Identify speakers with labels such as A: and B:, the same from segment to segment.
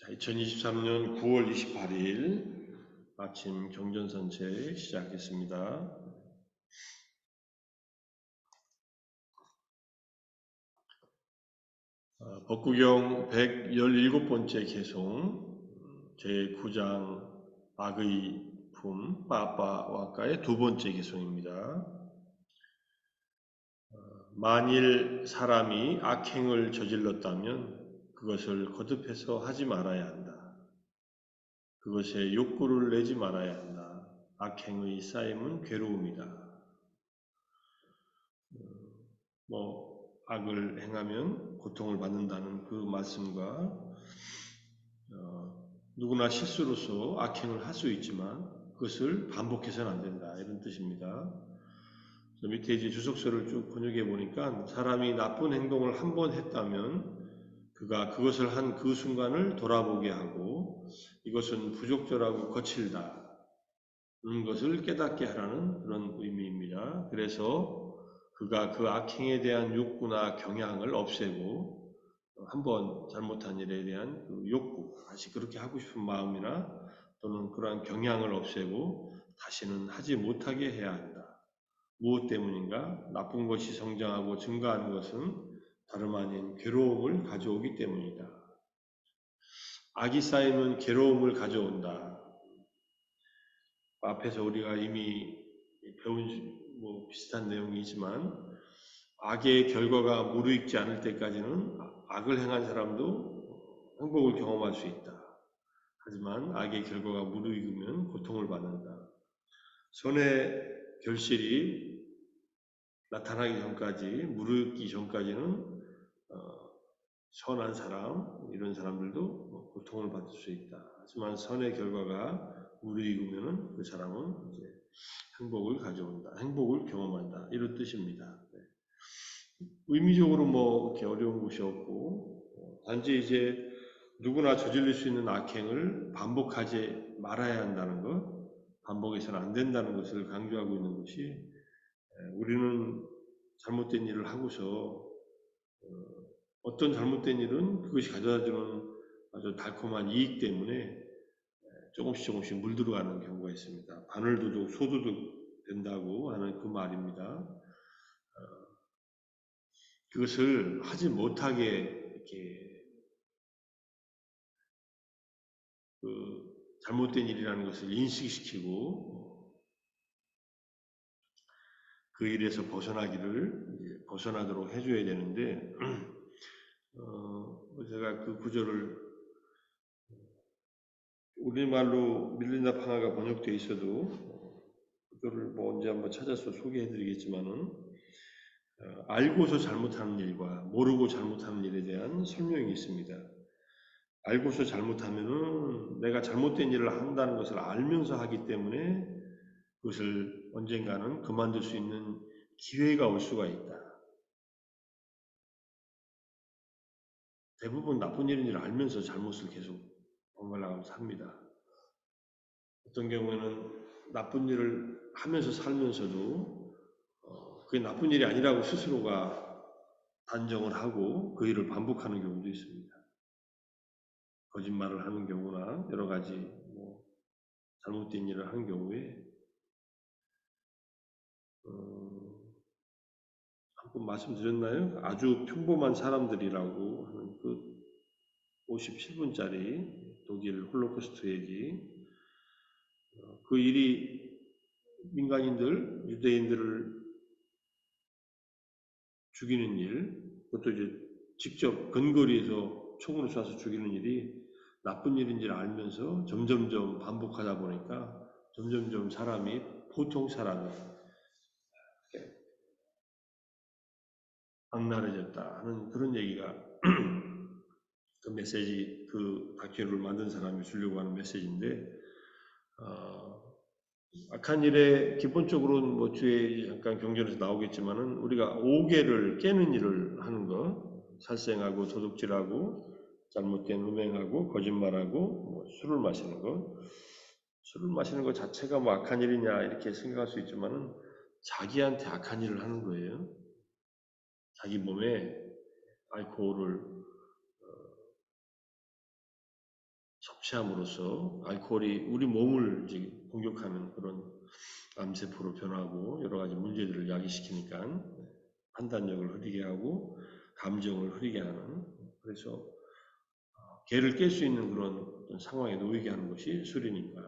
A: 자, 2023년 9월 28일 아침 경전선체 시작했습니다. 법구경 117번째 개송 제9장 악의 품 빠빠와가의 두 번째 개송입니다. 만일 사람이 악행을 저질렀다면 그것을 거듭해서 하지 말아야 한다. 그것에 욕구를 내지 말아야 한다. 악행의 쌓임은 괴로움이다. 악을 행하면 고통을 받는다는 그 말씀과 누구나 실수로서 악행을 할 수 있지만 그것을 반복해서는 안 된다. 이런 뜻입니다. 밑에 이제 주석서를 쭉 번역해 보니까 사람이 나쁜 행동을 한 번 했다면 그가 그것을 한 그 순간을 돌아보게 하고 이것은 부적절하고 거칠다. 것을 깨닫게 하라는 그런 의미입니다. 그래서 그가 그 악행에 대한 욕구나 경향을 없애고 한번 잘못한 일에 대한 그 욕구, 다시 그렇게 하고 싶은 마음이나 또는 그러한 경향을 없애고 다시는 하지 못하게 해야 한다. 무엇 때문인가? 나쁜 것이 성장하고 증가하는 것은 다름 아닌 괴로움을 가져오기 때문이다. 악이 쌓이면 괴로움을 가져온다. 앞에서 우리가 이미 배운 비슷한 내용이지만 악의 결과가 무르익지 않을 때까지는 악을 행한 사람도 행복을 경험할 수 있다. 하지만 악의 결과가 무르익으면 고통을 받는다. 선의 결실이 나타나기 전까지, 무르익기 전까지는 선한 사람, 이런 사람들도 고통을 받을 수 있다. 하지만 선의 결과가 무르익으면 그 사람은 이제 행복을 가져온다. 행복을 경험한다. 이런 뜻입니다. 의미적으로 이렇게 어려운 것이 없고, 단지 이제 누구나 저질릴 수 있는 악행을 반복하지 말아야 한다는 것, 반복해서는 안 된다는 것을 강조하고 있는 것이, 우리는 잘못된 일을 하고서 어떤 잘못된 일은 그것이 가져다주는 아주 달콤한 이익 때문에 조금씩 물들어가는 경우가 있습니다. 바늘도둑, 소도둑 된다고 하는 그 말입니다. 그것을 하지 못하게 이렇게 그 잘못된 일이라는 것을 인식시키고 그 일에서 벗어나도록 해줘야 되는데 제가 그 구절을 우리말로 밀린다 방아가 번역되어 있어도 그거를 언제 한번 찾아서 소개해드리겠지만은 알고서 잘못하는 일과 모르고 잘못하는 일에 대한 설명이 있습니다. 알고서 잘못하면은 내가 잘못된 일을 한다는 것을 알면서 하기 때문에 그것을 언젠가는 그만둘 수 있는 기회가 올 수가 있다. 대부분 나쁜 일인 줄 알면서 잘못을 계속 번갈아가면서 합니다. 어떤 경우에는 나쁜 일을 하면서 살면서도 그게 나쁜 일이 아니라고 스스로가 단정을 하고 그 일을 반복하는 경우도 있습니다. 거짓말을 하는 경우나 여러 가지 잘못된 일을 하는 경우에 한번 말씀드렸나요? 아주 평범한 사람들이라고 하는 그 57분짜리 독일 홀로코스트 얘기, 그 일이 민간인들, 유대인들을 죽이는 일, 그것도 이제 직접 근거리에서 총으로 쏴서 죽이는 일이 나쁜 일인 줄 알면서 점점점 반복하다 보니까 점점점 사람이, 보통 사람이 악랄해졌다 하는 그런 얘기가 그 메시지, 그 다큐를 만든 사람이 주려고 하는 메시지인데, 악한 일에 기본적으로는 뒤에 잠깐 경전에서 나오겠지만은 우리가 오개를 깨는 일을 하는 거, 살생하고 도둑질하고 잘못된 음행하고 거짓말하고 술을 마시는 거, 술을 마시는 것 자체가 악한 일이냐 이렇게 생각할 수 있지만은 자기한테 악한 일을 하는 거예요. 자기 몸에 알코올을 취함으로써 알코올이 우리 몸을 이제 공격하는 그런 암세포로 변하고 여러 가지 문제들을 야기시키니까 판단력을 흐리게 하고 감정을 흐리게 하는, 그래서 개를 깰 수 있는 그런 어떤 상황에 놓이게 하는 것이 술이니까.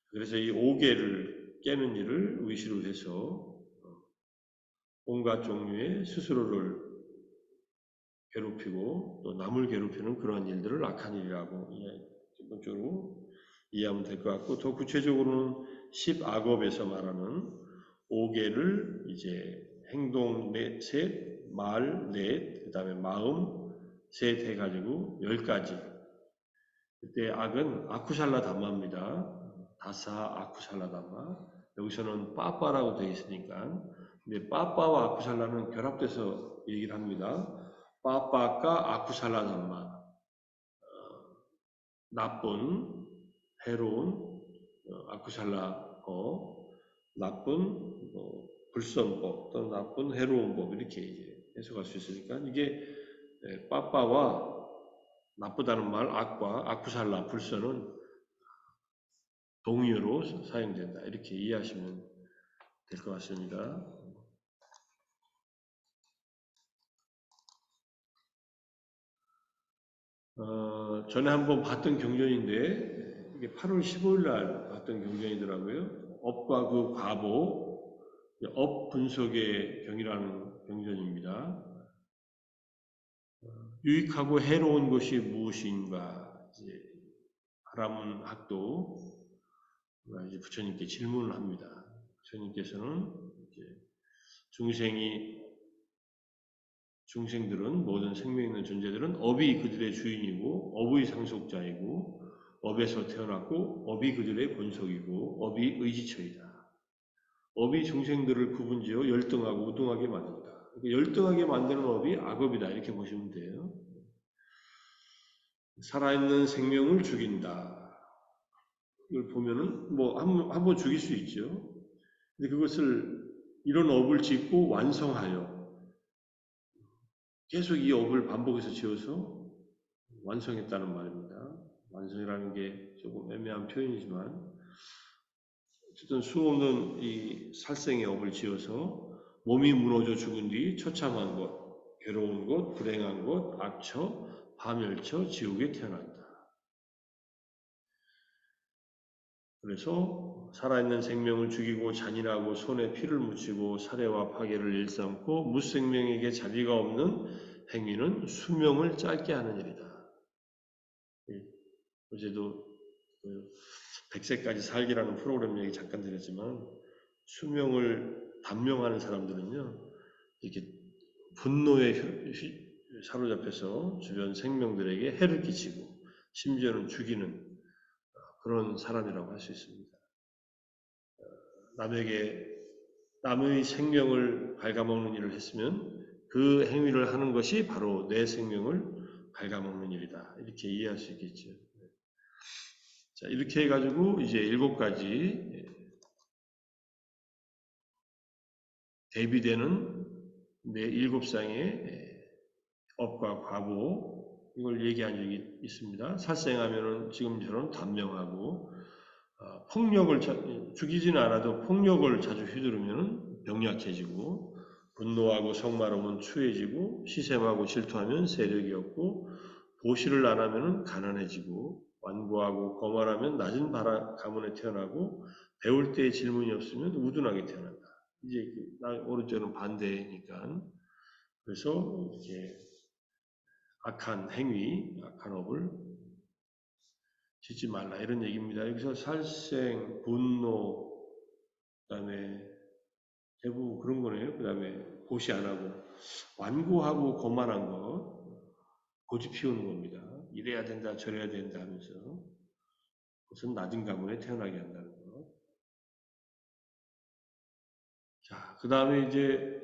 A: 그래서 이 5개를 깨는 일을 의시로 해서 온갖 종류의 스스로를 괴롭히고 또 남을 괴롭히는 그러한 일들을 악한 일이라고 기본적으로 이해하면 될 것 같고, 더 구체적으로는 10악업에서 말하는 5개를 이제 행동 셋, 말 넷, 그 다음에 마음 셋 해가지고 10가지. 그때 악은 아쿠샬라 담마입니다. 다사 아쿠샬라 담마. 여기서는 빠빠라고 되어 있으니까. 근데 빠빠와 아쿠샬라는 결합돼서 얘기를 합니다. 빠빠가 아쿠샬라 담마. 나쁜, 해로운, 아쿠샬라법, 나쁜 불선법 또는 나쁜 해로운 법, 이렇게 이제 해석할 수 있으니까 이게 빠빠와 나쁘다는 말, 악과 아쿠샬라, 불선은 동의어로 사용된다. 이렇게 이해하시면 될 것 같습니다. 전에 한번 봤던 경전인데 이게 8월 15일 날 봤던 경전이더라고요. 업과 그 과보, 업 분석의 경이라는 경전입니다. 유익하고 해로운 것이 무엇인가? 이제 하라문 학도 이제 부처님께 질문을 합니다. 부처님께서는 이제 중생들은, 모든 생명 있는 존재들은 업이 그들의 주인이고 업의 상속자이고 업에서 태어났고 업이 그들의 본속이고 업이 의지처이다. 업이 중생들을 구분지어 열등하고 우등하게 만든다. 그러니까 열등하게 만드는 업이 악업이다. 이렇게 보시면 돼요. 살아있는 생명을 죽인다. 이걸 보면은 한번 죽일 수 있죠. 근데 그것을 이런 업을 짓고 완성하여 계속 이 업을 반복해서 지어서 완성했다는 말입니다. 완성이라는 게 조금 애매한 표현이지만 어쨌든 수없는 이 살생의 업을 지어서 몸이 무너져 죽은 뒤 처참한 것, 괴로운 것, 불행한 것, 악처, 파멸처, 지옥에 태어난다. 그래서 살아있는 생명을 죽이고 잔인하고 손에 피를 묻히고 살해와 파괴를 일삼고 무생명에게 자비가 없는 행위는 수명을 짧게 하는 일이다. 어제도 100세까지 살기라는 프로그램 얘기 잠깐 드렸지만 수명을 단명하는 사람들은요, 이렇게 분노에 사로잡혀서 주변 생명들에게 해를 끼치고 심지어는 죽이는 그런 사람이라고 할 수 있습니다. 남의 생명을 갉아먹는 일을 했으면 그 행위를 하는 것이 바로 내 생명을 갉아먹는 일이다. 이렇게 이해할 수 있겠죠. 자, 이렇게 해가지고 이제 7가지 대비되는 내 7쌍의 업과 과보, 이걸 얘기한 적이 있습니다. 살생하면은 지금처럼 단명하고, 폭력을 죽이지는 않아도 폭력을 자주 휘두르면 병약해지고, 분노하고 성마름은 추해지고, 시샘하고 질투하면 세력이 없고, 보시를 안 하면 가난해지고, 완고하고 거만하면 낮은 가문에 태어나고, 배울 때의 질문이 없으면 우둔하게 태어난다. 이제 오른쪽은 반대니까. 그래서 이렇게 악한 행위, 악한 업을 짓지 말라 이런 얘기입니다. 여기서 살생, 분노, 그다음에 대부분 그런 거네요. 그다음에 고시 안 하고 완고하고 거만한 거 고집 피우는 겁니다. 이래야 된다, 저래야 된다 하면서 그것은 낮은 가문에 태어나게 한다는 거. 자, 그 다음에 이제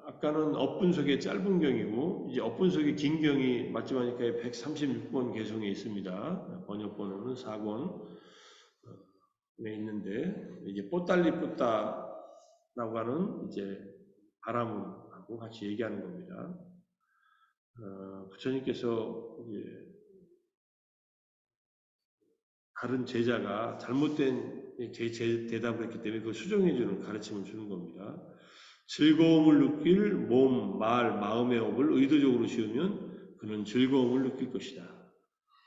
A: 아까는 업분석의 짧은 경이고 이제 업분석의 긴 경이 맞지마니까 136번 개송에 있습니다. 번역본으로는 4권에 있는데 이게 뽀달리 뿌따라고 하는 이제 바람하고 같이 얘기하는 겁니다. 부처님께서 이제 다른 제자가 잘못된 대답을 했기 때문에 그 수정해주는 가르침을 주는 겁니다. 즐거움을 느낄 몸, 말, 마음의 업을 의도적으로 지으면 그는 즐거움을 느낄 것이다.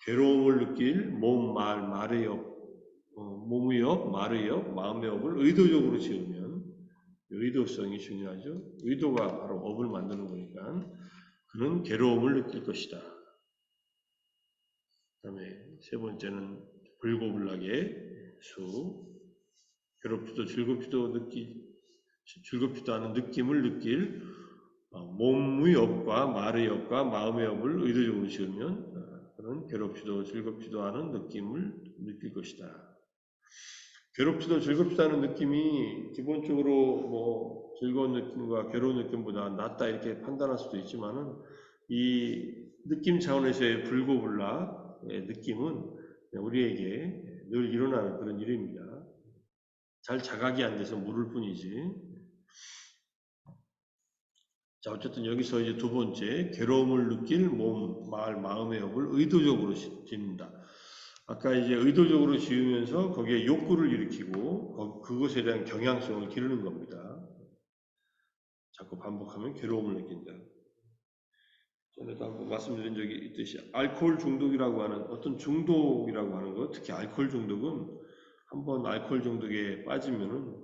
A: 괴로움을 느낄 몸, 말, 말의 업, 몸의 업, 말의 업, 마음의 업을 의도적으로 지으면 의도성이 중요하죠. 의도가 바로 업을 만드는 거니까 그는 괴로움을 느낄 것이다. 그 다음에 세 번째는 불고불락의 수, 괴롭지도 즐겁지도 않은 느낌을 느낄 몸의 업과 말의 업과 마음의 업을 의도적으로 지으면 그는 괴롭지도 즐겁지도 않은 느낌을 느낄 것이다. 괴롭지도 즐겁지도 않은 느낌이 기본적으로 뭐 즐거운 느낌과 괴로운 느낌보다 낫다 이렇게 판단할 수도 있지만은 이 느낌 차원에서의 불고불락의 느낌은 우리에게 늘 일어나는 그런 일입니다. 잘 자각이 안 돼서 모를 뿐이지. 자, 어쨌든 여기서 이제 두 번째, 괴로움을 느낄 몸, 말, 마음의 업을 의도적으로 짓는다. 아까 이제 의도적으로 지으면서 거기에 욕구를 일으키고 그것에 대한 경향성을 기르는 겁니다. 자꾸 반복하면 괴로움을 느낀다. 전에도 한번 말씀드린 적이 있듯이 알코올 중독이라고 하는 어떤 중독이라고 하는 것, 특히 알코올 중독은 한번 알코올 중독에 빠지면은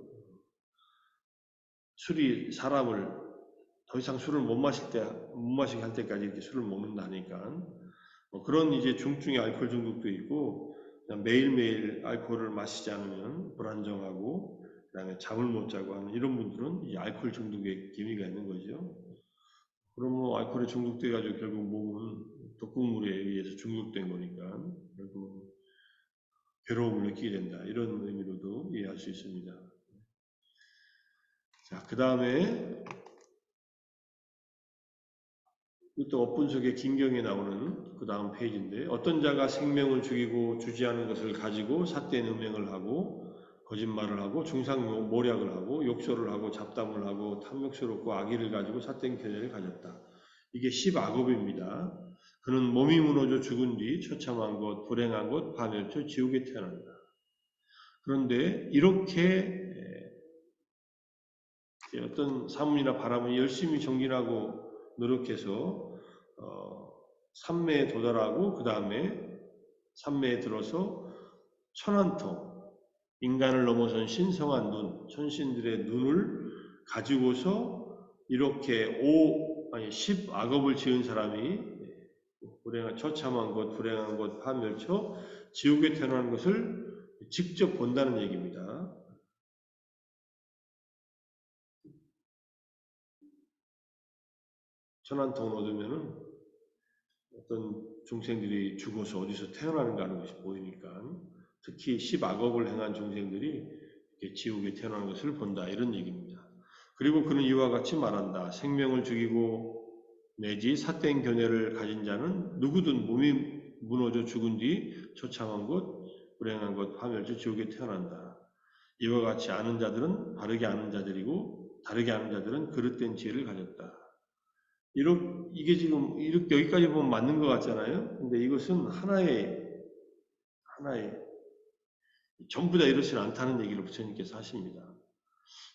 A: 술이 사람을 더 이상 술을 못 마시게 할 때까지 이렇게 술을 먹는다니까. 그런 이제 중증의 알코올 중독도 있고, 그냥 매일매일 알코올을 마시지 않으면 불안정하고, 그 다음에 잠을 못 자고 하는 이런 분들은 이 알코올 중독의 기미가 있는 거죠. 그럼 뭐 알코올에 중독돼가지고 결국 몸은 독극물에 의해서 중독된 거니까, 결국 괴로움을 느끼게 된다. 이런 의미로도 이해할 수 있습니다. 자, 그 다음에 또 업분석의 긴경에 나오는 그 다음 페이지인데 어떤 자가 생명을 죽이고 주지 않은 것을 가지고 삿된 음행을 하고 거짓말을 하고 중상모략을 하고 욕설을 하고 잡담을 하고 탐욕스럽고 악의를 가지고 삿된 견해를 가졌다. 이게 10악업입니다. 그는 몸이 무너져 죽은 뒤 처참한 것, 불행한 것, 파멸쳐 지옥에 태어난다. 그런데 이렇게 어떤 사문이나 바람을 열심히 정진하고 노력해서 삼매에 도달하고 그 다음에 삼매에 들어서 천안통, 인간을 넘어선 신성한 눈, 천신들의 눈을 가지고서 이렇게 10악업을 지은 사람이 처참한 것, 불행한 것, 파멸쳐 지옥에 태어나는 것을 직접 본다는 얘기입니다. 천안통을 얻으면은 어떤 중생들이 죽어서 어디서 태어나는가 하는 것이 보이니까 특히 10악업을 행한 중생들이 지옥에 태어나는 것을 본다 이런 얘기입니다. 그리고 그는 이와 같이 말한다. 생명을 죽이고 내지 삿된 견해를 가진 자는 누구든 몸이 무너져 죽은 뒤 처참한 것, 불행한 것, 파멸쳐 지옥에 태어난다. 이와 같이 아는 자들은 바르게 아는 자들이고 다르게 아는 자들은 그릇된 지혜를 가졌다. 이게 지금 이렇게 여기까지 보면 맞는 것 같잖아요. 근데 이것은 하나의 전부 다 이렇지는 않다는 얘기를 부처님께서 하십니다.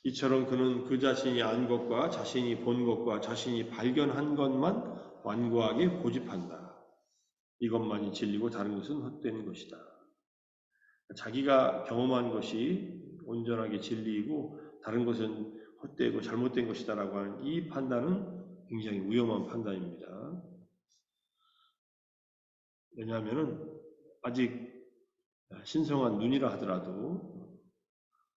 A: 이처럼 그는 그 자신이 안 것과 자신이 본 것과 자신이 발견한 것만 완고하게 고집한다. 이것만이 진리고 다른 것은 헛된 것이다. 자기가 경험한 것이 온전하게 진리이고 다른 것은 헛되고 잘못된 것이다라고 하는 이 판단은 굉장히 위험한 판단입니다. 왜냐하면 아직 신성한 눈이라 하더라도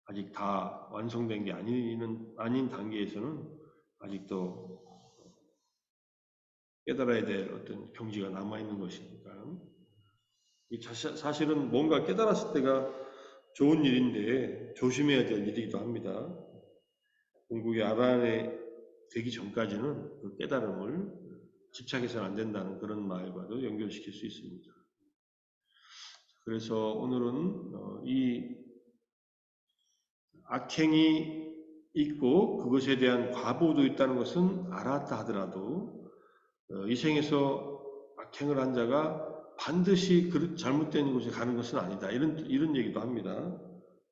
A: 아직 다 완성된 게 아닌 단계에서는 아직도 깨달아야 될 어떤 경지가 남아있는 것이니까 사실은 뭔가 깨달았을 때가 좋은 일인데 조심해야 될 일이기도 합니다. 궁극의 아란에 되기 전까지는 그 깨달음을 집착해서는 안 된다는 그런 말과도 연결시킬 수 있습니다. 그래서 오늘은 이 악행이 있고 그것에 대한 과보도 있다는 것은 알았다 하더라도 이 생에서 악행을 한 자가 반드시 잘못된 곳에 가는 것은 아니다. 이런 얘기도 합니다.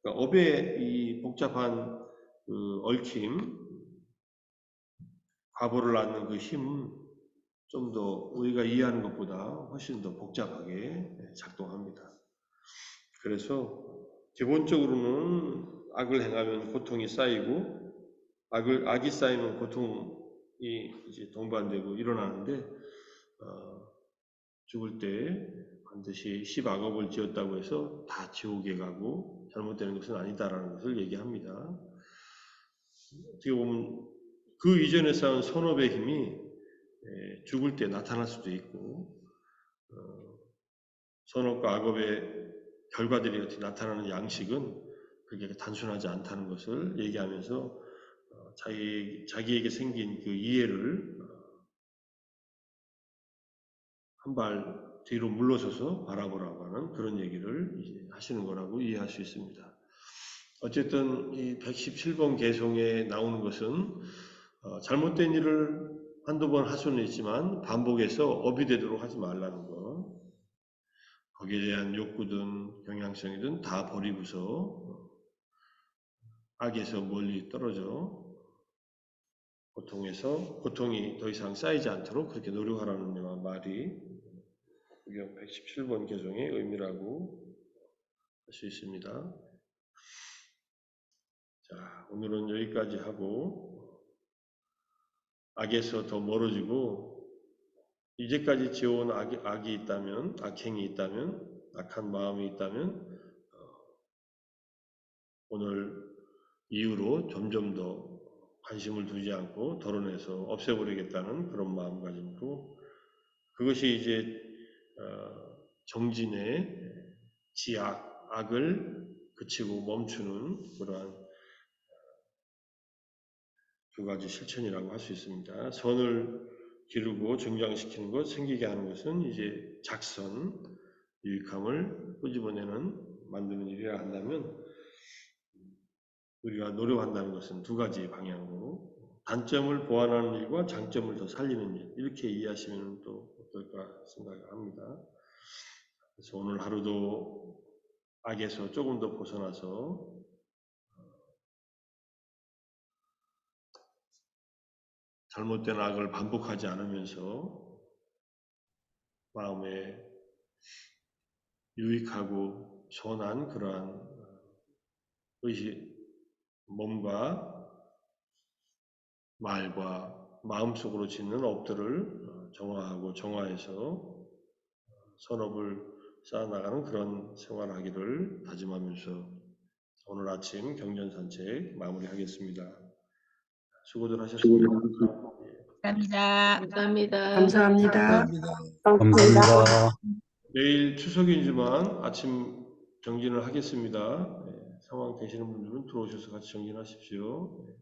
A: 그러니까 업의 이 복잡한 그 얽힘, 과보를 낳는 그 힘은 좀 더 우리가 이해하는 것보다 훨씬 더 복잡하게 작동합니다. 그래서 기본적으로는 악을 행하면 고통이 쌓이고 악이 쌓이면 고통이 이제 동반되고 일어나는데 죽을 때 반드시 10악업을 지었다고 해서 다 지옥에 가고 잘못되는 것은 아니다라는 것을 얘기합니다. 어떻게 보면 그 이전에 쌓은 선업의 힘이 죽을 때 나타날 수도 있고 선업과 악업의 결과들이 어떻게 나타나는 양식은 그렇게 단순하지 않다는 것을 얘기하면서 자기에게 생긴 그 이해를 한 발 뒤로 물러서서 바라보라고 하는 그런 얘기를 이제 하시는 거라고 이해할 수 있습니다. 어쨌든 이 117번 개송에 나오는 것은 잘못된 일을 한두 번 할 수는 있지만 반복해서 업이 되도록 하지 말라는 거. 거기에 대한 욕구든 경향성이든 다 버리고서 악에서 멀리 떨어져 고통이 더 이상 쌓이지 않도록 그렇게 노력하라는 말이 구경 117번 개송의 의미라고 할 수 있습니다. 자, 오늘은 여기까지 하고 악에서 더 멀어지고 이제까지 지어온 악이 있다면, 악행이 있다면, 악한 마음이 있다면 오늘 이후로 점점 더 관심을 두지 않고 덜어내서 없애버리겠다는 그런 마음가짐으로 그것이 이제 정진의 지악, 악을 그치고 멈추는 그러한 두 가지 실천이라고 할 수 있습니다. 선을 기르고 증장시키는 것, 생기게 하는 것은 이제 작선, 유익함을 끄집어내는 만드는 일이라 한다면 우리가 노력한다는 것은 두 가지 방향으로 단점을 보완하는 일과 장점을 더 살리는 일 이렇게 이해하시면 또 어떨까 생각을 합니다. 그래서 오늘 하루도 악에서 조금 더 벗어나서 잘못된 악을 반복하지 않으면서 마음에 유익하고 선한 그러한 몸과 말과 마음속으로 짓는 업들을 정화하고 정화해서 선업을 쌓아나가는 그런 생활하기를 다짐하면서 오늘 아침 경전산책 마무리하겠습니다. 수고들 하셨습니다.
B: 감사합니다.
C: 감사합니다.
D: 감사합니다.
E: 감사합니다.
A: 내일 추석이지만 아침 정진을 하겠습니다. 상황 되시는 분들은 들어오셔서 같이 정진하십시오.